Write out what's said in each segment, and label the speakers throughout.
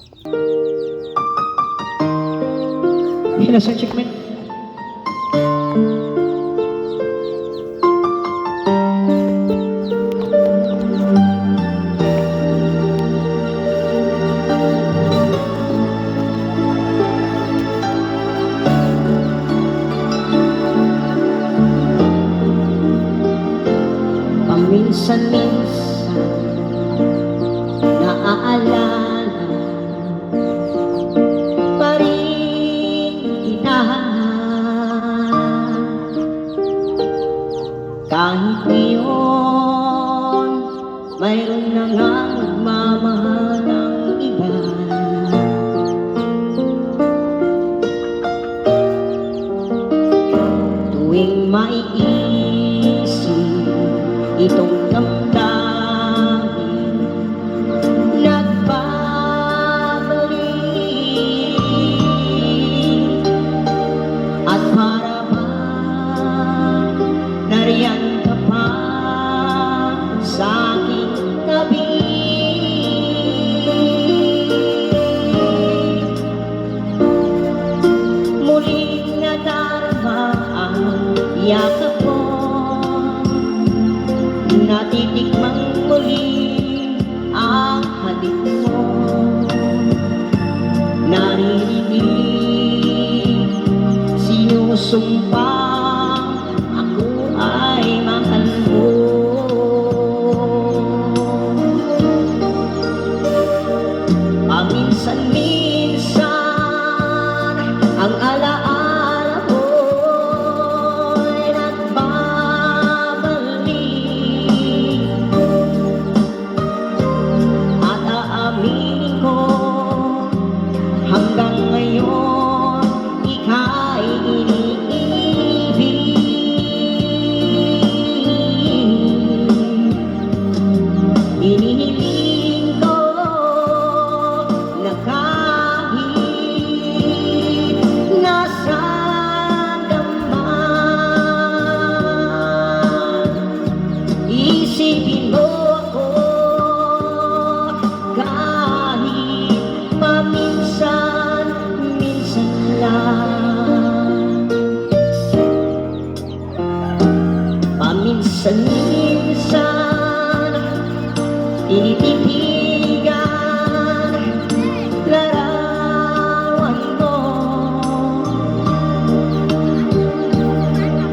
Speaker 1: Hello, sir, checkmate.
Speaker 2: Paminsan-minsan naaalala pa rin kita, kahit ngayon mayroon na ngang nagmamahal ng iba. Tuwing maiisip itong damdamin, nagbabalik at para bang nariyan ka pa sa aking tabi. Muling nadarama ang yakap mo, natitikmang muli ang halik mo, naririnig sinusumpang ako ay mahal mo. Paminsan-minsan ang alaala mo'y nagbabalik, at aaminin ko hanggang ngayon ika'y iniibig. Inihiling ko na kahit nasaan ka man, isipin mo ako kahit paminsan-minsan lang. Paminsan-minsan tinititigan larawan mo,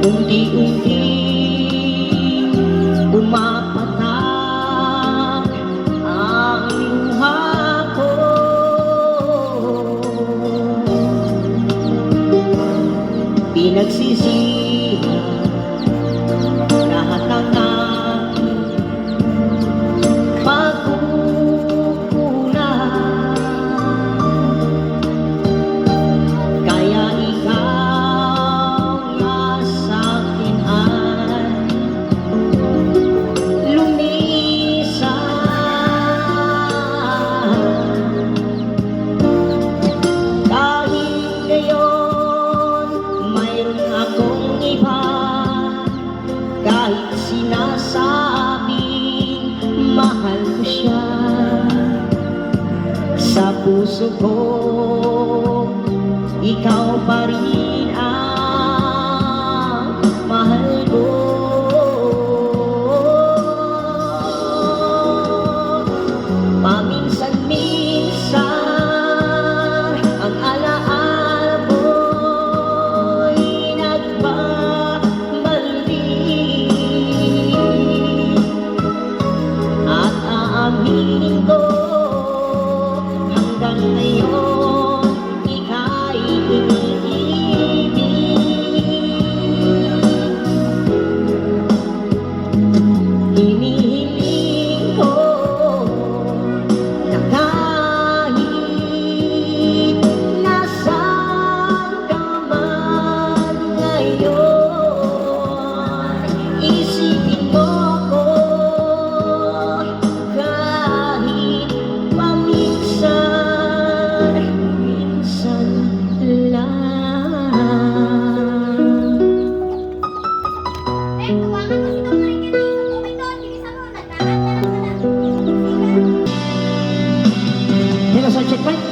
Speaker 2: unti-unting pumapatak ang luha ko. Pinagsisihan lahat ng aking pagkukulang, kaya ikaw nga sa'kin ay lumisan. Kahit ngayon mayroon akong iba, kahit sinasabing mahal ko siya, sa puso ko ikaw pa rin ang mahal ko. Paminsan-minsan ang alaala mo'y nagbabalik, at aaminin ko hanggang ngayon ika'y iniibig. Hinihiling ko na kahit nasaan ka man ngayon, isipin mo ko kahit paminsan. checkpoint.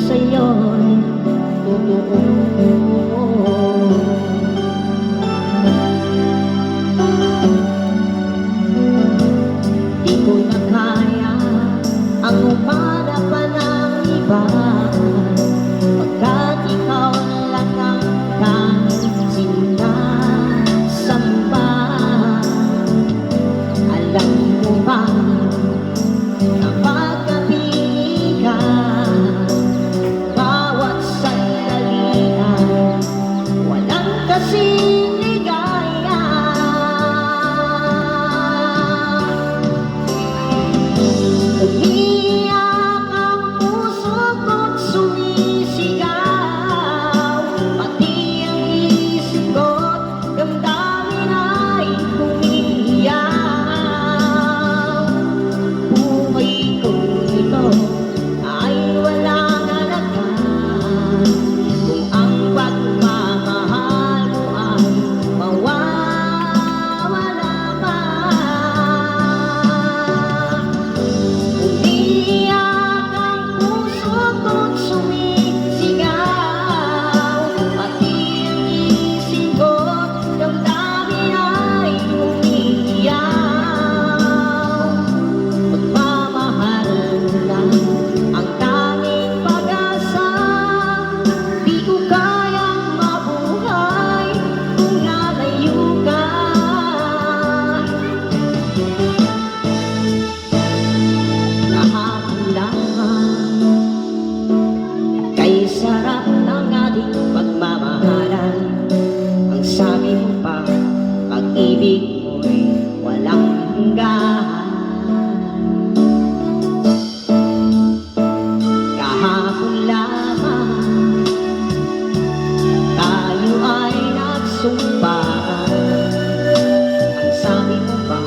Speaker 2: Sa'yo'y totoo. Di ko na kaya ang umanap pa ng iba, pagkat ikaw lang ang tanging sinasamba. Alam mo ba na pagkapili ka, kasing ligaya. Umiyak ang puso ko't sumisigaw, pati ang isip ko't damdamin ay umiiyak. Buhay kong ito ay walang halaga kung ang pagmamahal mawawala ba. Umiyak ang puso ko't sumisigaw, pati ang isip ko't damdamin ay umiiyak. Pagmamahal lang ang tanging pag-asa, di ko kayang mabuhay kung nalayo ka. Kahapon lamang kay sarap ng ating pagmamahalan, ang sabi mo pa, pag-ibig mo'y walang hanggan. Kahapon lamang tayo ay nagsumpaan, ang sabi mo pa,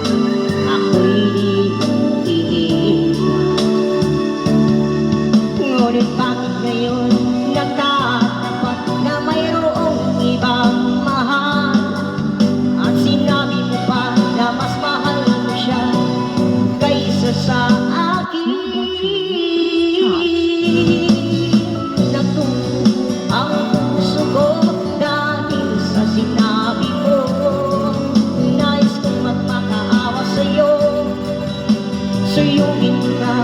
Speaker 2: ako'y di mo iiwan. Ngunit bakit ngayon nagtatapat na mayroong ibang mahal, at sinabi mo pa na mas mahal mo siya kaysa sa akin? Nagtulog ang puso ko dahil sa sinabi mo. Nais kong magmakaawa sa'yo, suyugin ka,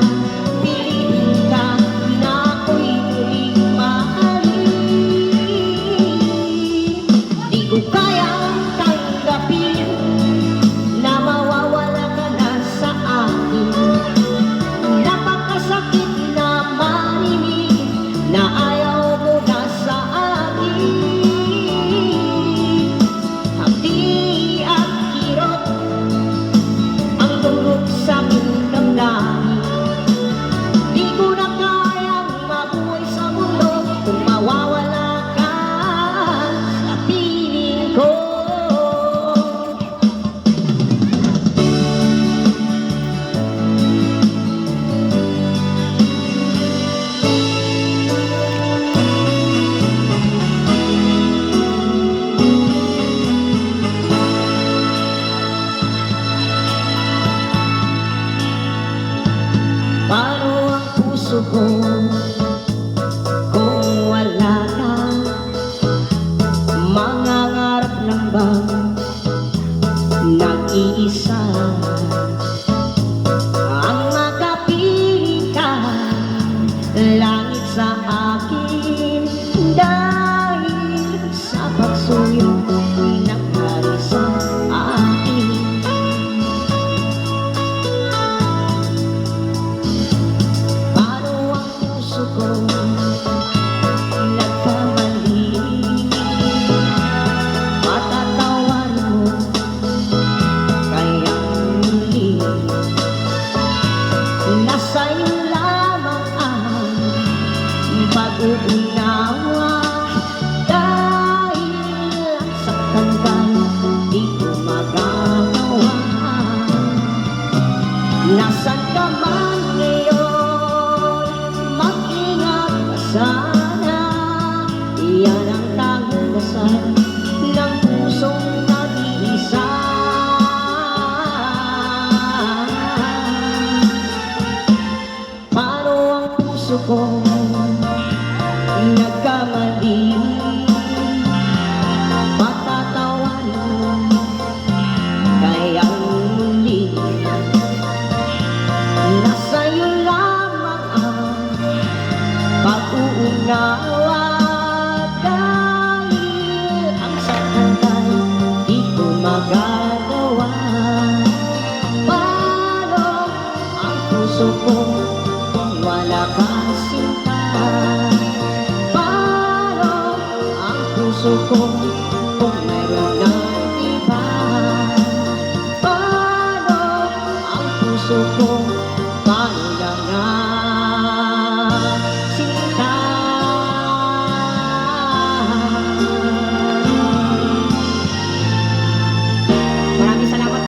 Speaker 2: piliin ka, na ako'y muling mahalin. Di ko kayang tanggapin na mawawala ka na sa akin. Napakasakit na marinig na ayaw mo na sa akin. Hapdi at kirot ang durog sa aking damdamin. Di ko na kayang mabuhay sa mundo kung mawawala ka sa piling ko. Paano ang puso ko kung wala ka? Mangangarap lang bang nag-iisa ang makapili ka? Langit sa akin dahil sa pagsuyo ng hari sa akin. pag-uunawa. Dahil ang saktan ka'y di ko magagawa. Nasaan ka man ngayon, mag-ingat ka sana. Iyan ang tanging dasal ng pusong nag-iisa. Paano ang puso ko nagkamali? Patatawanan kaya muli. Nasa'yo lamang ang pag-uunawa. Dahil ang saktan ka'y di ko magagawa. Paano ang puso ko kung wala kang sinta? Paano ang puso ko kung may